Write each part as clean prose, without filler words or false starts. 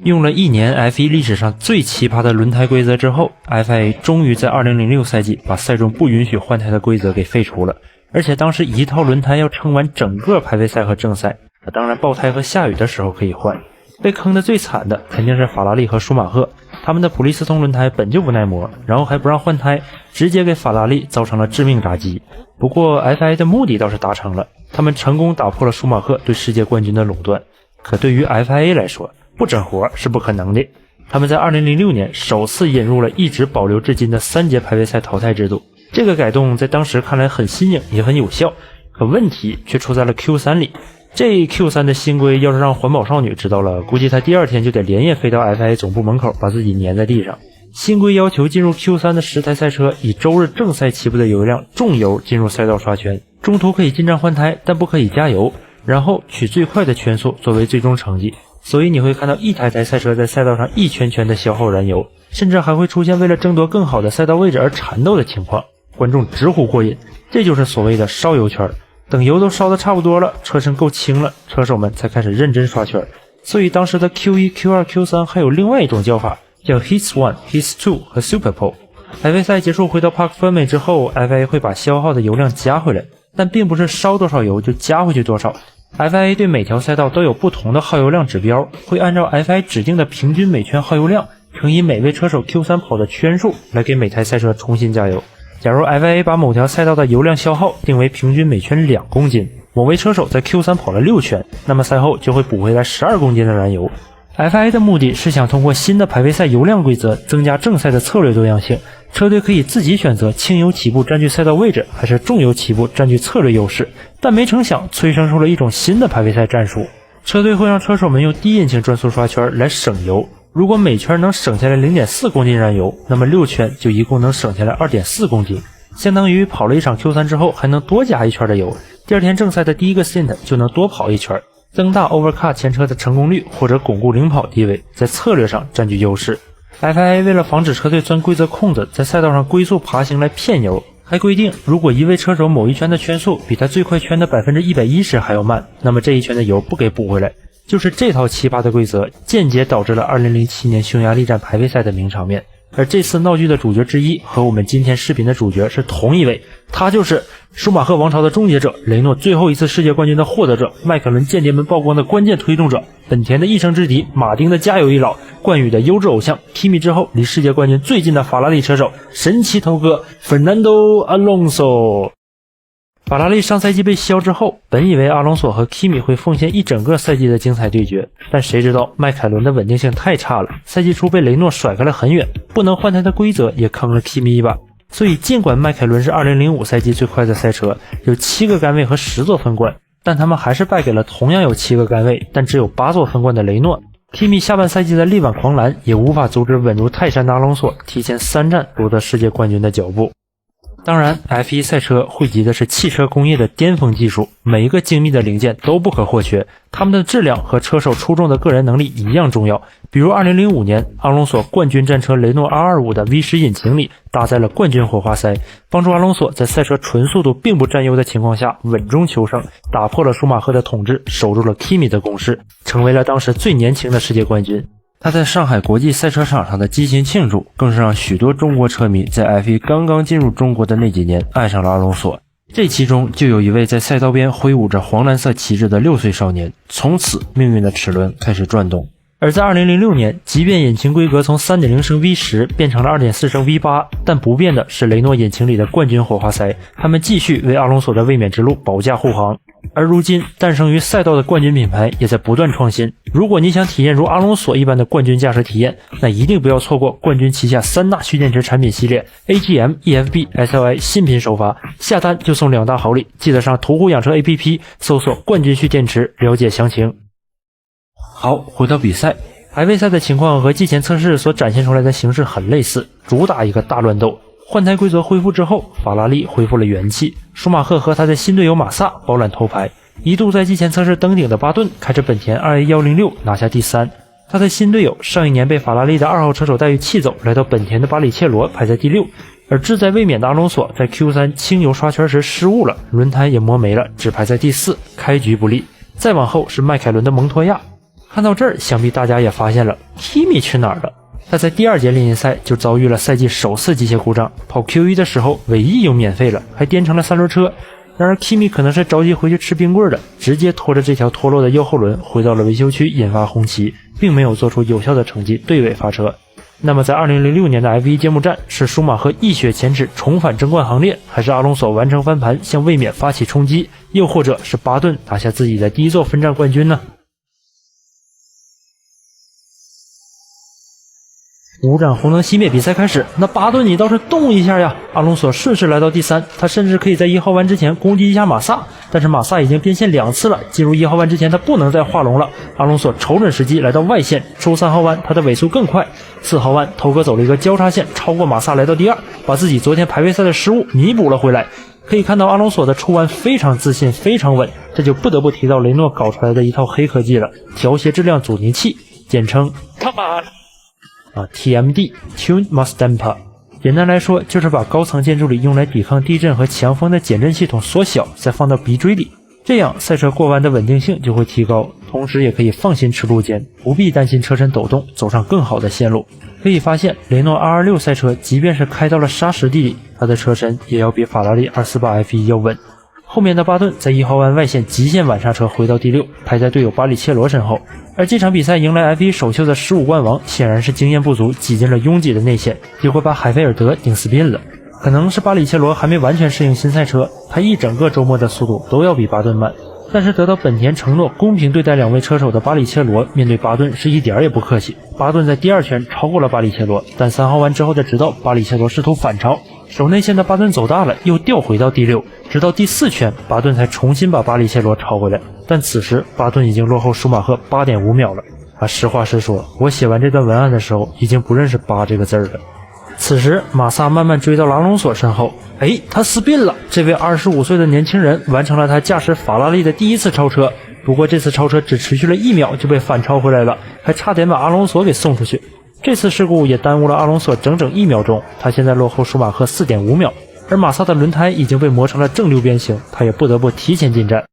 用了1年 F1 历史上最奇葩的轮胎规则之后， FIA 终于在2006赛季把赛中不允许换胎的规则给废除了。而且当时一套轮胎要撑完整个排位赛和正赛，当然爆胎和下雨的时候可以换。被坑的最惨的肯定是法拉利和舒马赫，他们的普利司通轮胎本就不耐磨，然后还不让换胎，直接给法拉利造成了致命打击。不过 FIA 的目的倒是达成了，他们成功打破了舒马赫对世界冠军的垄断。可对于 FIA 来说，不整活是不可能的。他们在2006年首次引入了一直保留至今的3节排位赛淘汰制度，这个改动在当时看来很新颖也很有效，可问题却出在了 Q3 里。这 Q3 的新规要是让环保少女知道了，估计她第2天就得连夜飞到 FIA 总部门口把自己粘在地上。新规要求进入 Q3 的10台赛车以周日正赛起步的油量重油进入赛道刷圈，中途可以进站换胎，但不可以加油，然后取最快的圈速作为最终成绩。所以你会看到一台赛车在赛道上一圈圈的消耗燃油，甚至还会出现为了争夺更好的赛道位置而缠斗的情况，观众直呼过瘾。这就是所谓的烧油圈。等油都烧得差不多了，车身够轻了，车手们才开始认真刷圈。所以当时的 Q1、Q2、Q3 还有另外一种叫法，叫 Heats 1、Heats 2和 Super Pole。排位赛结束回到 Parc Fermé 之后， FIA 会把消耗的油量加回来，但并不是烧多少油就加回去多少。FIA 对每条赛道都有不同的耗油量指标，会按照 FIA 指定的平均每圈耗油量乘以每位车手 Q3 跑的圈数来给每台赛车重新加油。假如 FIA 把某条赛道的油量消耗定为平均每圈2公斤，某位车手在 Q3 跑了6圈，那么赛后就会补回来12公斤的燃油。FIA 的目的是想通过新的排位赛油量规则增加正赛的策略多样性，车队可以自己选择轻油起步占据赛道位置，还是重油起步占据策略优势。但没成想催生出了一种新的排位赛战术，车队会让车手们用低引擎转速刷圈来省油，如果每圈能省下来 0.4 公斤燃油，那么6圈就一共能省下来 2.4 公斤，相当于跑了一场 Q3 之后还能多加1圈的油，第2天正赛的第一个 stint 就能多跑1圈，增大 overcut 前车的成功率，或者巩固领跑地位，在策略上占据优势。 FIA 为了防止车队钻规则空子，在赛道上龟速爬行来骗油，还规定如果一位车手某一圈的圈速比他最快圈的 110% 还要慢，那么这一圈的油不给补回来。就是这套奇葩的规则间接导致了2007年匈牙利站排位赛的名场面。而这次闹剧的主角之一和我们今天视频的主角是同一位，他就是舒马赫王朝的终结者，雷诺最后一次世界冠军的获得者，迈凯伦间谍们曝光的关键推动者，本田的一生之敌，马丁的加油一老，冠宇的优质偶像，Kimi之后离世界冠军最近的法拉利车手，神奇头哥 Fernando Alonso。法拉利上赛季被削之后，本以为阿隆索和 Kimi 会奉献一整个赛季的精彩对决，但谁知道迈凯伦的稳定性太差了，赛季初被雷诺甩开了很远，不能换胎的规则也坑了 Kimi 一把。所以尽管迈凯伦是2005赛季最快的赛车，有7个杆位和10座分冠，但他们还是败给了同样有7个杆位但只有8座分冠的雷诺。Kimi 下半赛季的力挽狂澜也无法阻止稳如泰山的阿隆索提前3站夺得世界冠军的脚步。当然 F1 赛车汇集的是汽车工业的巅峰技术，每一个精密的零件都不可或缺，它们的质量和车手出众的个人能力一样重要。比如2005年阿隆索冠军战车雷诺 R25 的 V10 引擎里搭载了冠军火花塞，帮助阿隆索在赛车纯速度并不占优的情况下稳中求胜，打破了舒马赫的统治，守住了 Kimi 的攻势，成为了当时最年轻的世界冠军。他在上海国际赛车场上的激情庆祝，更是让许多中国车迷在 F1 刚刚进入中国的那几年爱上了阿隆索。这其中就有一位在赛道边挥舞着黄蓝色旗帜的6岁少年，从此命运的齿轮开始转动。而在2006年，即便引擎规格从 3.0 升 V10 变成了 2.4 升 V8， 但不变的是雷诺引擎里的冠军火花塞，他们继续为阿隆索的卫冕之路保驾护航。而如今诞生于赛道的冠军品牌也在不断创新，如果你想体验如阿隆索一般的冠军驾驶体验，那一定不要错过冠军旗下3大蓄电池产品系列 AGM、EFB、SLI 新品首发，下单就送2大好礼，记得上途虎养车 APP 搜索冠军蓄电池了解详情。好，回到比赛，排位赛的情况和季前测试所展现出来的形式很类似，主打一个大乱斗。换胎规则恢复之后，法拉利恢复了元气，舒马赫和他的新队友马萨包揽头牌，一度在季前测试登顶的巴顿开着本田 2A106 拿下第3，他的新队友上一年被法拉利的2号车手待遇气走，来到本田的巴里切罗排在第6，而志在卫冕的阿隆索在 Q3 轻油刷圈时失误了，轮胎也磨没了，只排在第4，开局不利。再往后是迈凯伦的蒙托亚，看到这儿，想必大家也发现了 Kimi 去哪儿了。他在第2节猎鹰赛就遭遇了赛季首次机械故障，跑 Q1 的时候尾翼又免费了，还颠成了3轮车。然而 Kimi 可能是着急回去吃冰棍的，直接拖着这条脱落的右后轮回到了维修区，引发红旗，并没有做出有效的成绩对尾发车。那么在2006年的 F1 揭幕战，是舒马赫一雪前耻重返争冠行列，还是阿隆索完成翻盘向卫冕发起冲击，又或者是巴顿拿下自己的第1座分站冠军呢？5盏红灯熄灭，比赛开始。那巴顿你倒是动一下呀！阿隆索顺势来到第3，他甚至可以在1号弯之前攻击一下马萨，但是马萨已经变线2次了，进入1号弯之前他不能再画龙了。阿隆索瞅准时机来到外线，出3号弯他的尾速更快。4号弯头哥走了一个交叉线，超过马萨来到第2，把自己昨天排位赛的失误弥补了回来。可以看到阿隆索的出弯非常自信，非常稳，这就不得不提到雷诺搞出来的一套黑科技了——调谐质量阻尼器，简称 Come on。TMD Tuned Mass Damper， 简单来说就是把高层建筑里用来抵抗地震和强风的减震系统缩小，再放到鼻锥里，这样赛车过弯的稳定性就会提高，同时也可以放心吃路肩，不必担心车身抖动，走上更好的线路。可以发现雷诺226赛车即便是开到了沙石地里，它的车身也要比法拉利 248F1 要稳。后面的巴顿在1号弯外线极限晚刹车回到第6，排在队友巴里切罗身后。而这场比赛迎来 F1 首秀的15冠王，显然是经验不足，挤进了拥挤的内线，结果把海菲尔德顶死病了。可能是巴里切罗还没完全适应新赛车，他一整个周末的速度都要比巴顿慢。但是得到本田承诺公平对待2位车手的巴里切罗，面对巴顿是一点也不客气。巴顿在第2圈超过了巴里切罗，但3号弯之后的直道，巴里切罗试图反超，手内线的巴顿走大了，又掉回到第6，直到第4圈，巴顿才重新把巴里切罗超回来。但此时巴顿已经落后舒马赫 8.5 秒了。实话实说，我写完这段文案的时候已经不认识8这个字了。此时马萨慢慢追到了阿隆索身后，他斯宾了。这位25岁的年轻人完成了他驾驶法拉利的第1次超车，不过这次超车只持续了1秒就被反超回来了，还差点把阿隆索给送出去。这次事故也耽误了阿隆索整整1秒钟，他现在落后舒马赫 4.5 秒，而马萨的轮胎已经被磨成了正6边形，他也不得不提前进站。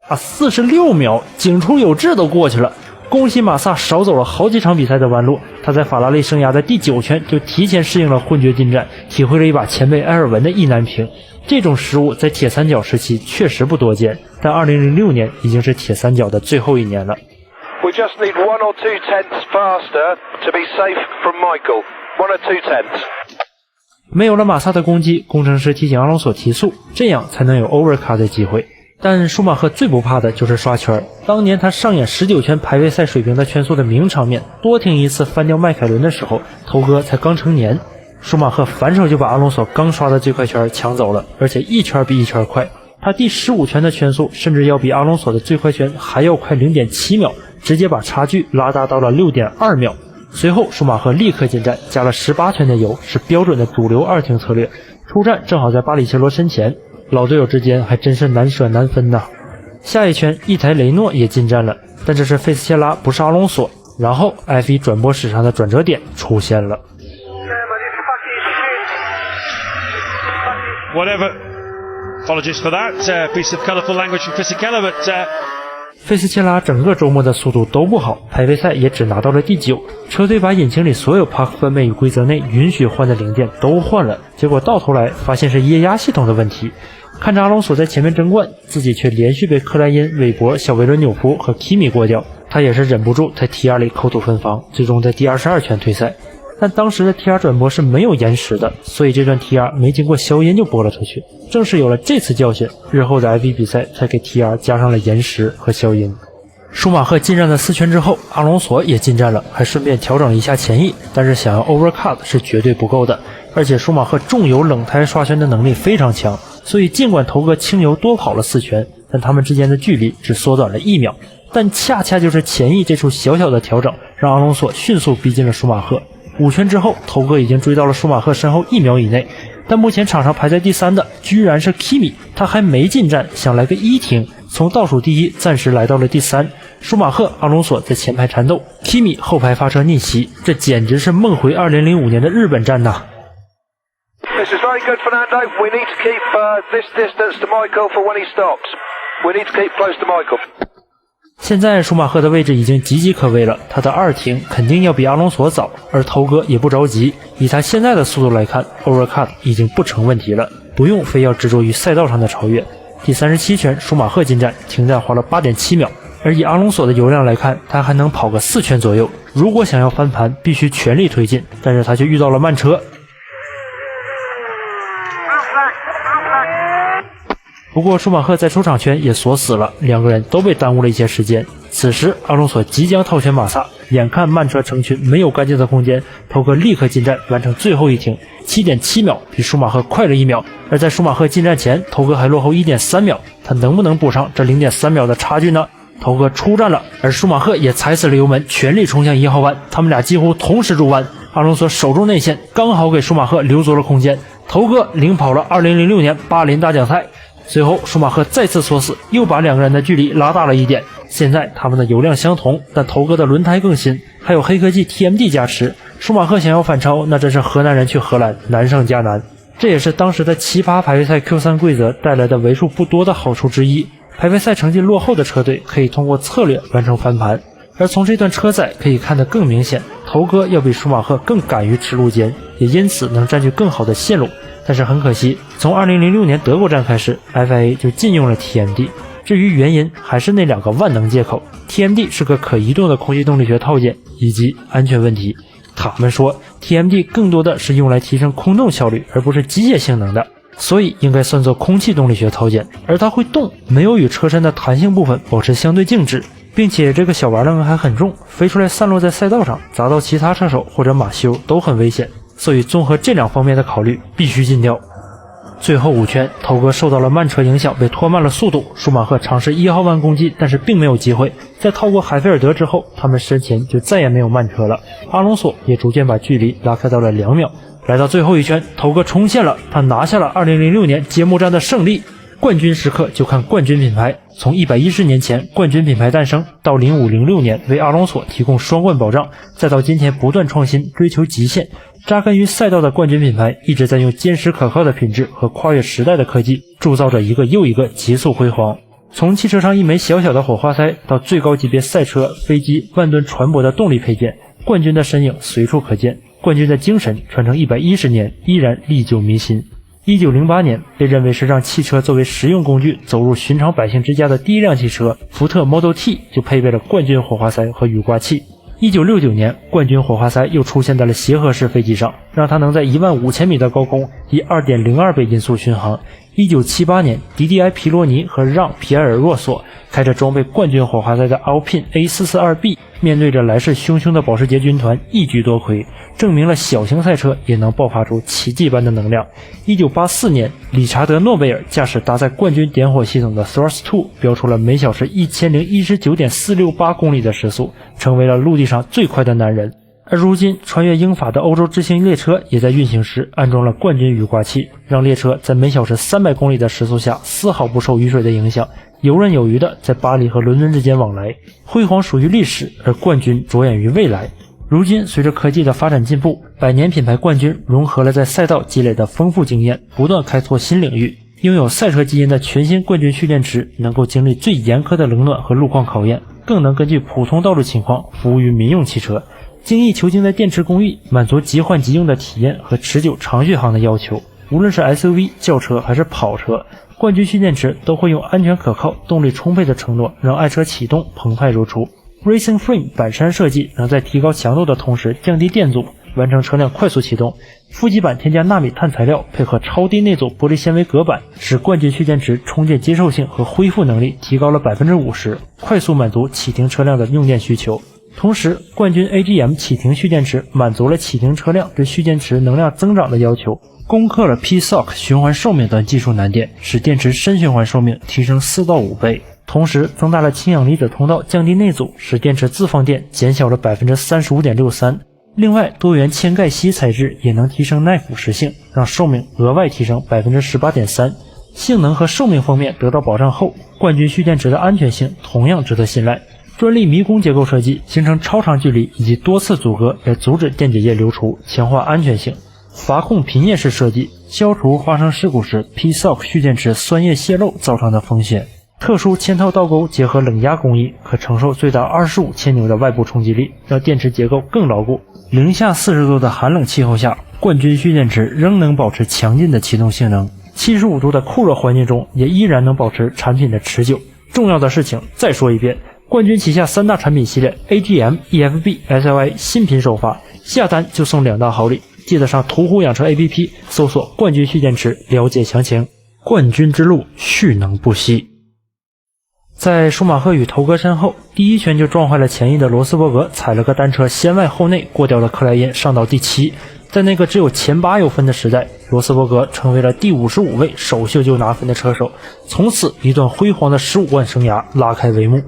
46秒，警出有致都过去了。恭喜马萨少走了好几场比赛的弯路，他在法拉利生涯的第9圈就提前适应了混绝进站，体会了一把前辈埃尔文的意难平。这种失误在铁三角时期确实不多见，但2006年已经是铁三角的最后一年了。We just need 1 or 2 tenths faster to be safe from Michael. 1 or 2 tenths. 没有了马萨的攻击，工程师提醒阿隆索提速，这样才能有 overcut 的机会。但舒马赫最不怕的就是刷圈，当年他上演19圈排位赛水平的圈速的名场面，多停一次翻掉迈凯伦的时候，头哥才刚成年，舒马赫反手就把阿隆索刚刷的最快圈抢走了，而且一圈比一圈快。他第15圈的圈速甚至要比阿隆索的最快圈还要快 0.7 秒，直接把差距拉大到了 6.2 秒。随后舒马赫立刻进站，加了18圈的油，是标准的主流2停策略，出站正好在巴里切罗身前，老队友之间还真是难舍难分呐。下一圈一台雷诺也进站了，但这是费斯切拉，不是阿隆索。然后 F1 转播史上的转折点出现了。Whatever. Apologies for that. Piece of colourful language from Fisichella, but 费斯切拉整个周末的速度都不好，排位赛也只拿到了第9。车队把引擎里所有 Park 分配与规则内允许换的零件都换了，结果到头来发现是液压系统的问题。看着阿隆索在前面争冠，自己却连续被克莱因、韦伯、小维伦纽夫和 Kimi 过掉，他也是忍不住在 T2 里口吐芬芳，最终在第22圈退赛。但当时的 T2 转播是没有延时的，所以这段 T2 没经过消音就播了出去。正是有了这次教训，日后的 F1 比赛才给 T2 加上了延时和消音。舒马赫进站了4圈之后，阿隆索也进站了，还顺便调整了一下前翼，但是想要 overcut 是绝对不够的，而且舒马赫重油冷胎刷圈的能力非常强，所以尽管头哥轻油多跑了4圈，但他们之间的距离只缩短了1秒。但恰恰就是前翼这处小小的调整，让阿隆索迅速逼近了舒马赫。5圈之后，头哥已经追到了舒马赫身后1秒以内，但目前场上排在第3的居然是 Kimi， 他还没进站，想来个1停，从倒数第1暂时来到了第3。舒马赫、阿隆索在前排缠斗，Kimi 后排发车逆袭，这简直是梦回2005年的日本站呐。This is very good, Fernando. We need to keep this distance to Michael for when he stops. We need to keep close to Michael. 现在舒马赫的位置已经岌岌可危了，他的二停肯定要比阿隆索早，而头哥也不着急，以他现在的速度来看 ，overcut 已经不成问题了，不用非要执着于赛道上的超越。第37圈，舒马赫进站，停站花了 8.7 秒，而以阿隆索的油量来看，他还能跑个4圈左右。如果想要翻盘，必须全力推进，但是他却遇到了慢车。不过舒马赫在出场圈也锁死了，两个人都被耽误了一些时间。此时阿隆索即将套圈马萨，眼看慢车成群没有干净的空间，头哥立刻进站完成最后一停， 7.7 秒，比舒马赫快了1秒。而在舒马赫进站前，头哥还落后 1.3 秒，他能不能补上这 0.3 秒的差距呢？头哥出站了，而舒马赫也踩死了油门，全力冲向1号弯，他们俩几乎同时入弯。阿隆索守住内线，刚好给舒马赫留足了空间，头哥领跑了2006年巴林大奖赛。随后舒马赫再次锁死，又把两个人的距离拉大了一点。现在他们的油量相同，但头哥的轮胎更新，还有黑科技 TMD 加持，舒马赫想要反超，那真是河南人去荷兰难上加难。这也是当时的奇葩排位赛 Q3 规则带来的为数不多的好处之一。排位赛成绩落后的车队可以通过策略完成翻盘，而从这段车载可以看得更明显，头哥要比舒马赫更敢于吃路肩，也因此能占据更好的线路。但是很可惜，从2006年德国站开始 FIA 就禁用了 TMD， 至于原因还是那两个万能借口， TMD 是个可移动的空气动力学套件以及安全问题。他们说 TMD 更多的是用来提升空洞效率，而不是机械性能的，所以应该算作空气动力学套件，而它会动，没有与车身的弹性部分保持相对静止，并且这个小玩意还很重，飞出来散落在赛道上，砸到其他车手或者马修都很危险，所以综合这两方面的考虑，必须禁掉。最后5圈，头哥受到了慢车影响，被拖慢了速度。舒马赫尝试1号弯攻击，但是并没有机会。在套过海菲尔德之后，他们身前就再也没有慢车了。阿隆索也逐渐把距离拉开到了2秒。来到最后一圈，头哥冲线了，他拿下了2006年揭幕战的胜利。冠军时刻就看冠军品牌，从110年前冠军品牌诞生，到05-06年为阿隆索提供双冠保障，再到今天不断创新，追求极限。扎根于赛道的冠军品牌一直在用坚实可靠的品质和跨越时代的科技，铸造着一个又一个急速辉煌。从汽车上一枚小小的火花塞，到最高级别赛车、飞机、万吨船舶的动力配件，冠军的身影随处可见，冠军的精神传承110年，依然历久弥新。1908年，被认为是让汽车作为实用工具走入寻常百姓之家的第一辆汽车，福特 Model T 就配备了冠军火花塞和雨刮器。1969年，冠军火花塞又出现在了协和式飞机上，让它能在15000米的高空以 2.02 倍音速巡航。1978年，迪迪埃皮罗尼和让皮埃尔若索开着装备冠军火花塞的 Alpine A442B， 面对着来势汹汹的保时捷军团一举夺魁，证明了小型赛车也能爆发出奇迹般的能量。1984年，理查德诺贝尔驾驶搭载冠军点火系统的 Thrust 2， 飙出了每小时 1019.468 公里的时速，成为了陆地上最快的男人。而如今穿越英法的欧洲之星列车也在运行时安装了冠军雨刮器，让列车在每小时300公里的时速下丝毫不受雨水的影响，游刃有余的在巴黎和伦敦之间往来。辉煌属于历史，而冠军着眼于未来。如今随着科技的发展进步，百年品牌冠军融合了在赛道积累的丰富经验，不断开拓新领域。拥有赛车基因的全新冠军蓄电池能够经历最严苛的冷暖和路况考验，更能根据普通道路情况服务于民用汽车。精益求精的电池工艺满足即换即用的体验和持久长续航的要求。无论是 SUV、轿车还是跑车，冠军蓄电池都会用安全可靠、动力充沛的承诺让爱车启动澎湃如初。Racing Frame 板栅设计能在提高强度的同时降低电阻，完成车辆快速启动。负极板添加纳米碳材料，配合超低内阻玻璃纤维隔板，使冠军蓄电池充电接受性和恢复能力提高了 50%， 快速满足启停车辆的用电需求。同时，冠军 AGM 启停蓄电池满足了启停车辆对蓄电池能量增长的要求，攻克了 PSOC 循环寿命等技术难点，使电池深循环寿命提升4到5倍。同时增大了氢氧离子通道，降低内阻，使电池自放电减小了 35.63%。另外，多元铅钙锡材质也能提升耐腐蚀性，让寿命额外提升 18.3%。性能和寿命方面得到保障后，冠军蓄电池的安全性同样值得信赖。专利迷宫结构设计形成超长距离以及多次阻隔来阻止电解液流出，强化安全性。阀控平叶式设计消除发生事故时 P-SOC 蓄电池酸液泄漏造成的风险。特殊嵌套倒钩结合冷压工艺，可承受最大25千牛的外部冲击力，让电池结构更牢固。零下40度的寒冷气候下，冠军蓄电池仍能保持强劲的启动性能，75度的酷热环境中也依然能保持产品的持久。重要的事情再说一遍，冠军旗下3大产品系列 AGM、EFB、SLA 新品首发，下单就送2大好礼，记得上途虎养车 APP 搜索冠军蓄电池了解详情。冠军之路蓄能不息。在舒马赫与头哥身后，第一拳就撞坏了前翼的罗斯伯格踩了个单车先外后内过掉了克莱因，上到第7。在那个只有前8有分的时代，罗斯伯格成为了第55位首秀就拿分的车手，从此一段辉煌的15冠生涯拉开帷幕。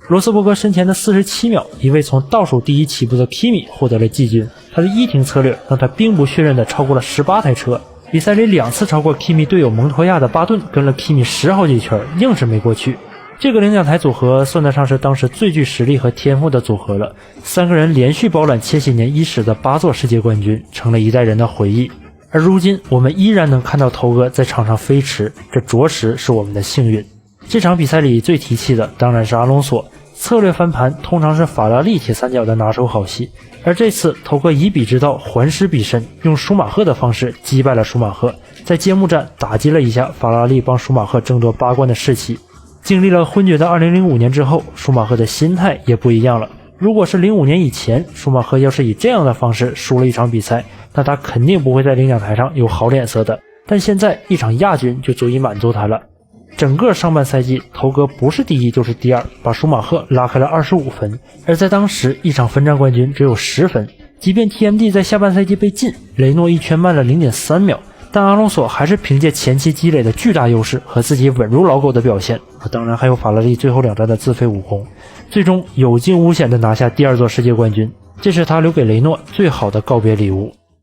罗斯伯格身前的47秒，一位从倒数第1起步的 Kimi 获得了季军，他的一停策略让他兵不血刃地超过了18台车。比赛里2次超过 Kimi 队友蒙托亚的巴顿跟了 Kimi 10好几圈，硬是没过去。这个领奖台组合算得上是当时最具实力和天赋的组合了，3个人连续包揽千禧年伊始的8座世界冠军，成了一代人的回忆。而如今我们依然能看到头哥在场上飞驰，这着实是我们的幸运。这场比赛里最提气的当然是阿隆索，策略翻盘通常是法拉利铁三角的拿手好戏，而这次头哥以彼之道还施彼身，用舒马赫的方式击败了舒马赫，在揭幕战打击了一下法拉利帮舒马赫争夺8冠的士气。经历了昏厥的2005年之后，舒马赫的心态也不一样了。如果是05年以前，舒马赫要是以这样的方式输了一场比赛，那他肯定不会在领奖台上有好脸色的。但现在一场亚军就足以满足他了。整个上半赛季，头哥不是第1就是第2，把舒马赫拉开了25分。而在当时，一场分站冠军只有10分，即便 TMD 在下半赛季被禁，雷诺一圈慢了 0.3秒，但阿隆索还是凭借前期积累的巨大优势和自己稳如老狗的表现，当然还有法拉利最后2站的自废武功，最终有惊无险地拿下第2座世界冠军，这是他留给雷诺最好的告别礼物。